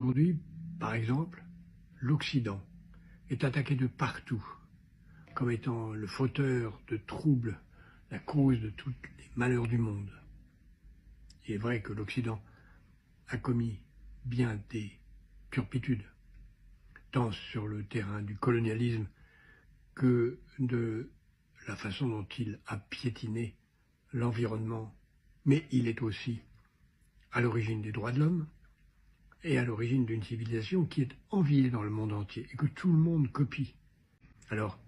Aujourd'hui, par exemple, l'Occident est attaqué de partout comme étant le fauteur de troubles, la cause de tous les malheurs du monde. Il est vrai que l'Occident a commis bien des turpitudes, tant sur le terrain du colonialisme que de la façon dont il a piétiné l'environnement, mais il est aussi à l'origine des droits de l'homme et à l'origine d'une civilisation qui est enviée dans le monde entier et que tout le monde copie. Alors,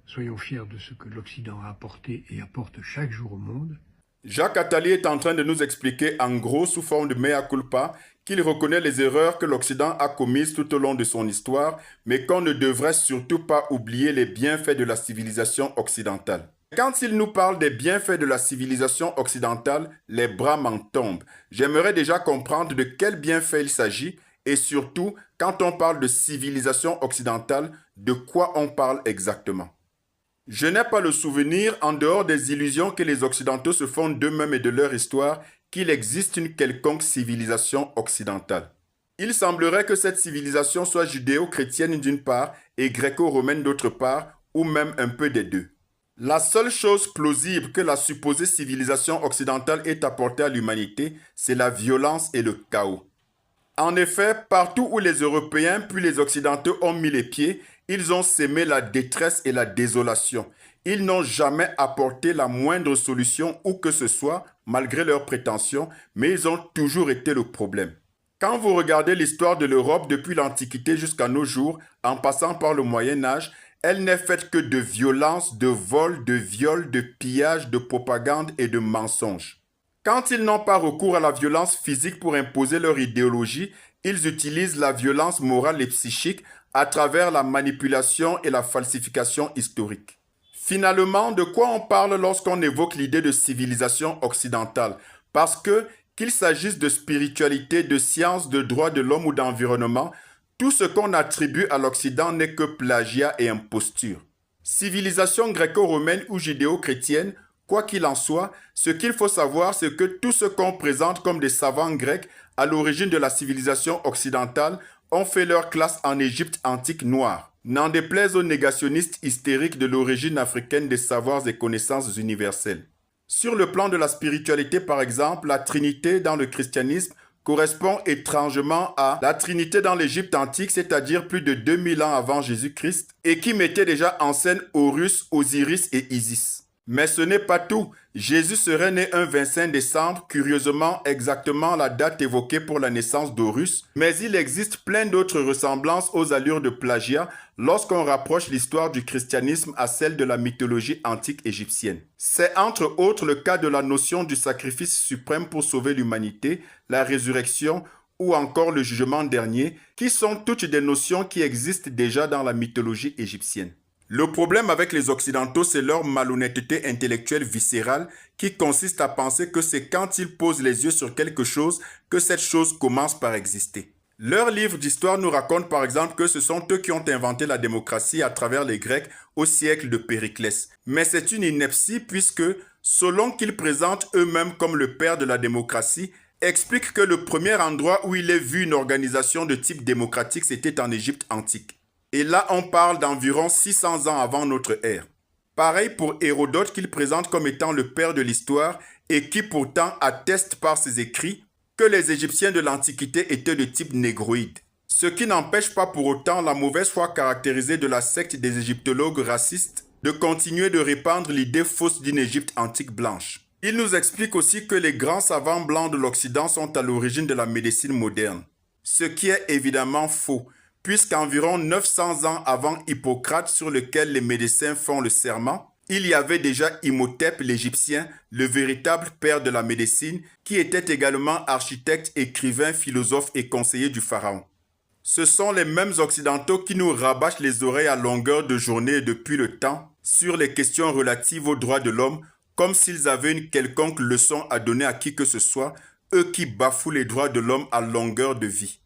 soyons fiers de ce que l'Occident a apporté et apporte chaque jour au monde. Jacques Attali est en train de nous expliquer en gros sous forme de mea culpa qu'il reconnaît les erreurs que l'Occident a commises tout au long de son histoire, mais qu'on ne devrait surtout pas oublier les bienfaits de la civilisation occidentale. Quand il nous parle des bienfaits de la civilisation occidentale, les bras m'en tombent. J'aimerais déjà comprendre de quels bienfaits il s'agit et surtout, quand on parle de civilisation occidentale, de quoi on parle exactement. Je n'ai pas le souvenir, en dehors des illusions que les Occidentaux se font d'eux-mêmes et de leur histoire, qu'il existe une quelconque civilisation occidentale. Il semblerait que cette civilisation soit judéo-chrétienne d'une part et gréco-romaine d'autre part, ou même un peu des deux. La seule chose plausible que la supposée civilisation occidentale ait apportée à l'humanité, c'est la violence et le chaos. En effet, partout où les Européens puis les Occidentaux ont mis les pieds, ils ont sémé la détresse et la désolation. Ils n'ont jamais apporté la moindre solution où que ce soit, malgré leurs prétentions, mais ils ont toujours été le problème. Quand vous regardez l'histoire de l'Europe depuis l'Antiquité jusqu'à nos jours, en passant par le Moyen-Âge, elle n'est faite que de violence, de vols, de viols, de pillages, de propagande et de mensonges. Quand ils n'ont pas recours à la violence physique pour imposer leur idéologie, ils utilisent la violence morale et psychique à travers la manipulation et la falsification historique. Finalement, de quoi on parle lorsqu'on évoque l'idée de civilisation occidentale? Parce que, qu'il s'agisse de spiritualité, de science, de droits de l'homme ou d'environnement, tout ce qu'on attribue à l'Occident n'est que plagiat et imposture. Civilisation gréco-romaine ou judéo-chrétienne, quoi qu'il en soit, ce qu'il faut savoir, c'est que tout ce qu'on présente comme des savants grecs à l'origine de la civilisation occidentale ont fait leur classe en Égypte antique noire. N'en déplaise aux négationnistes hystériques de l'origine africaine des savoirs et connaissances universelles. Sur le plan de la spiritualité, par exemple, la Trinité dans le christianisme correspond étrangement à la Trinité dans l'Égypte antique, c'est-à-dire plus de 2000 ans avant Jésus-Christ, et qui mettait déjà en scène Horus, Osiris et Isis. Mais ce n'est pas tout. Jésus serait né un 25 décembre, curieusement exactement la date évoquée pour la naissance d'Horus, mais il existe plein d'autres ressemblances aux allures de plagiat lorsqu'on rapproche l'histoire du christianisme à celle de la mythologie antique égyptienne. C'est entre autres le cas de la notion du sacrifice suprême pour sauver l'humanité, la résurrection ou encore le jugement dernier, qui sont toutes des notions qui existent déjà dans la mythologie égyptienne. Le problème avec les Occidentaux, c'est leur malhonnêteté intellectuelle viscérale qui consiste à penser que c'est quand ils posent les yeux sur quelque chose que cette chose commence par exister. Leur livre d'histoire nous raconte par exemple que ce sont eux qui ont inventé la démocratie à travers les Grecs au siècle de Périclès. Mais c'est une ineptie puisque, selon qu'ils présentent eux-mêmes comme le père de la démocratie, expliquent que le premier endroit où il est vu une organisation de type démocratique, c'était en Égypte antique. Et là, on parle d'environ 600 ans avant notre ère. Pareil pour Hérodote qu'il présente comme étant le père de l'histoire et qui pourtant atteste par ses écrits que les Égyptiens de l'Antiquité étaient de type négroïde. Ce qui n'empêche pas pour autant la mauvaise foi caractérisée de la secte des égyptologues racistes de continuer de répandre l'idée fausse d'une Égypte antique blanche. Il nous explique aussi que les grands savants blancs de l'Occident sont à l'origine de la médecine moderne. Ce qui est évidemment faux, puisqu'environ 900 ans avant Hippocrate, sur lequel les médecins font le serment, il y avait déjà Imhotep l'Égyptien, le véritable père de la médecine, qui était également architecte, écrivain, philosophe et conseiller du pharaon. Ce sont les mêmes occidentaux qui nous rabâchent les oreilles à longueur de journée et depuis le temps sur les questions relatives aux droits de l'homme, comme s'ils avaient une quelconque leçon à donner à qui que ce soit, eux qui bafouent les droits de l'homme à longueur de vie.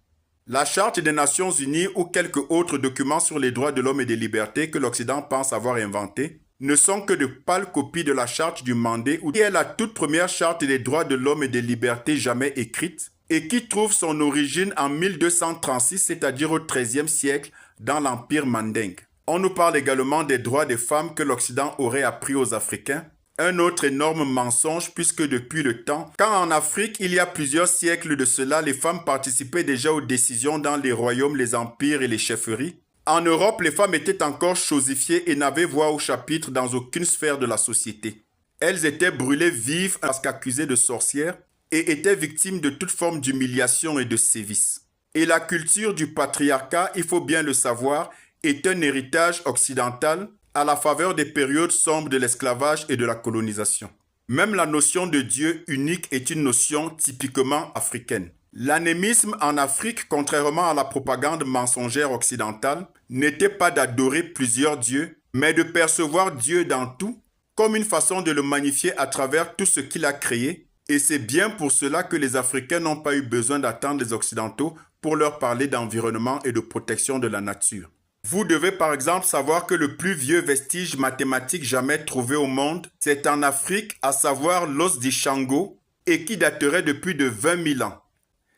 La Charte des Nations Unies ou quelques autres documents sur les droits de l'homme et des libertés que l'Occident pense avoir inventés ne sont que de pâles copies de la Charte du Mandé qui est la toute première Charte des droits de l'homme et des libertés jamais écrite, et qui trouve son origine en 1236, c'est-à-dire au XIIIe siècle, dans l'Empire mandingue. On nous parle également des droits des femmes que l'Occident aurait appris aux Africains. Un autre énorme mensonge puisque depuis le temps, quand en Afrique, il y a plusieurs siècles de cela, les femmes participaient déjà aux décisions dans les royaumes, les empires et les chefferies. En Europe, les femmes étaient encore chosifiées et n'avaient voix au chapitre dans aucune sphère de la société. Elles étaient brûlées vives parce qu'accusées de sorcières et étaient victimes de toute forme d'humiliation et de sévices. Et la culture du patriarcat, il faut bien le savoir, est un héritage occidental à la faveur des périodes sombres de l'esclavage et de la colonisation. Même la notion de Dieu unique est une notion typiquement africaine. L'anémisme en Afrique, contrairement à la propagande mensongère occidentale, n'était pas d'adorer plusieurs dieux, mais de percevoir Dieu dans tout, comme une façon de le magnifier à travers tout ce qu'il a créé. Et c'est bien pour cela que les Africains n'ont pas eu besoin d'attendre les Occidentaux pour leur parler d'environnement et de protection de la nature. Vous devez par exemple savoir que le plus vieux vestige mathématique jamais trouvé au monde, c'est en Afrique, à savoir l'os d'Ishango, et qui daterait de plus de 20 000 ans.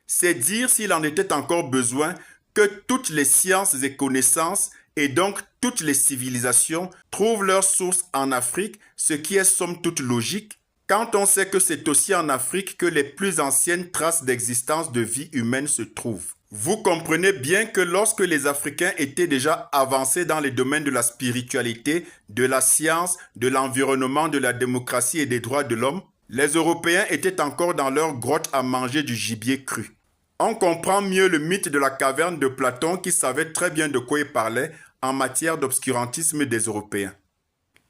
C'est dire s'il en était encore besoin que toutes les sciences et connaissances, et donc toutes les civilisations, trouvent leur source en Afrique, ce qui est somme toute logique, quand on sait que c'est aussi en Afrique que les plus anciennes traces d'existence de vie humaine se trouvent. Vous comprenez bien que lorsque les Africains étaient déjà avancés dans les domaines de la spiritualité, de la science, de l'environnement, de la démocratie et des droits de l'homme, les Européens étaient encore dans leur grotte à manger du gibier cru. On comprend mieux le mythe de la caverne de Platon qui savait très bien de quoi il parlait en matière d'obscurantisme des Européens.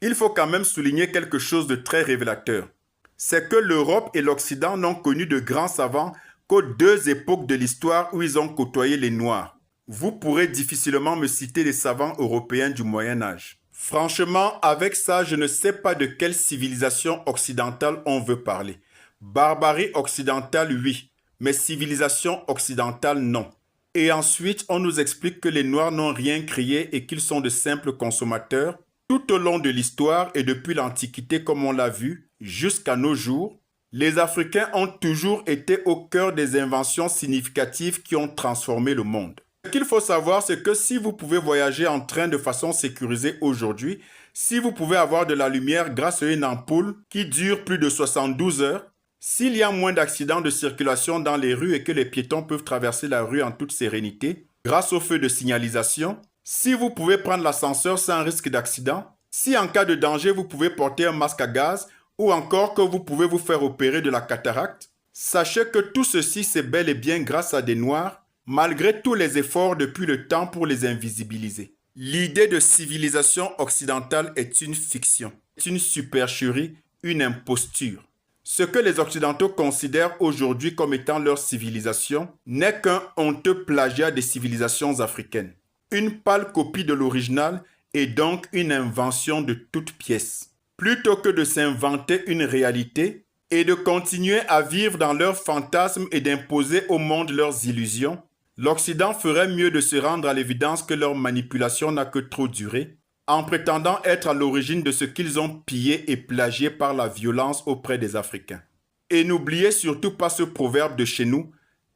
Il faut quand même souligner quelque chose de très révélateur. C'est que l'Europe et l'Occident n'ont connu de grands savants qu'aux deux époques de l'histoire où ils ont côtoyé les Noirs. Vous pourrez difficilement me citer les savants européens du Moyen-Âge. Franchement, avec ça, je ne sais pas de quelle civilisation occidentale on veut parler. Barbarie occidentale, oui, mais civilisation occidentale, non. Et ensuite, on nous explique que les Noirs n'ont rien créé et qu'ils sont de simples consommateurs. Tout au long de l'histoire et depuis l'Antiquité, comme on l'a vu, jusqu'à nos jours, les Africains ont toujours été au cœur des inventions significatives qui ont transformé le monde. Ce qu'il faut savoir, c'est que si vous pouvez voyager en train de façon sécurisée aujourd'hui, si vous pouvez avoir de la lumière grâce à une ampoule qui dure plus de 72 heures, s'il y a moins d'accidents de circulation dans les rues et que les piétons peuvent traverser la rue en toute sérénité, grâce aux feux de signalisation, si vous pouvez prendre l'ascenseur sans risque d'accident, si en cas de danger vous pouvez porter un masque à gaz, ou encore que vous pouvez vous faire opérer de la cataracte, sachez que tout ceci c'est bel et bien grâce à des Noirs, malgré tous les efforts depuis le temps pour les invisibiliser. L'idée de civilisation occidentale est une fiction, une supercherie, une imposture. Ce que les Occidentaux considèrent aujourd'hui comme étant leur civilisation n'est qu'un honteux plagiat des civilisations africaines. Une pâle copie de l'original et donc une invention de toute pièce. Plutôt que de s'inventer une réalité et de continuer à vivre dans leurs fantasmes et d'imposer au monde leurs illusions, l'Occident ferait mieux de se rendre à l'évidence que leur manipulation n'a que trop duré, en prétendant être à l'origine de ce qu'ils ont pillé et plagié par la violence auprès des Africains. Et n'oubliez surtout pas ce proverbe de chez nous,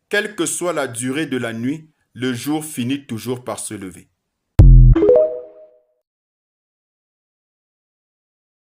quelle que soit la durée de la nuit, le jour finit toujours par se lever.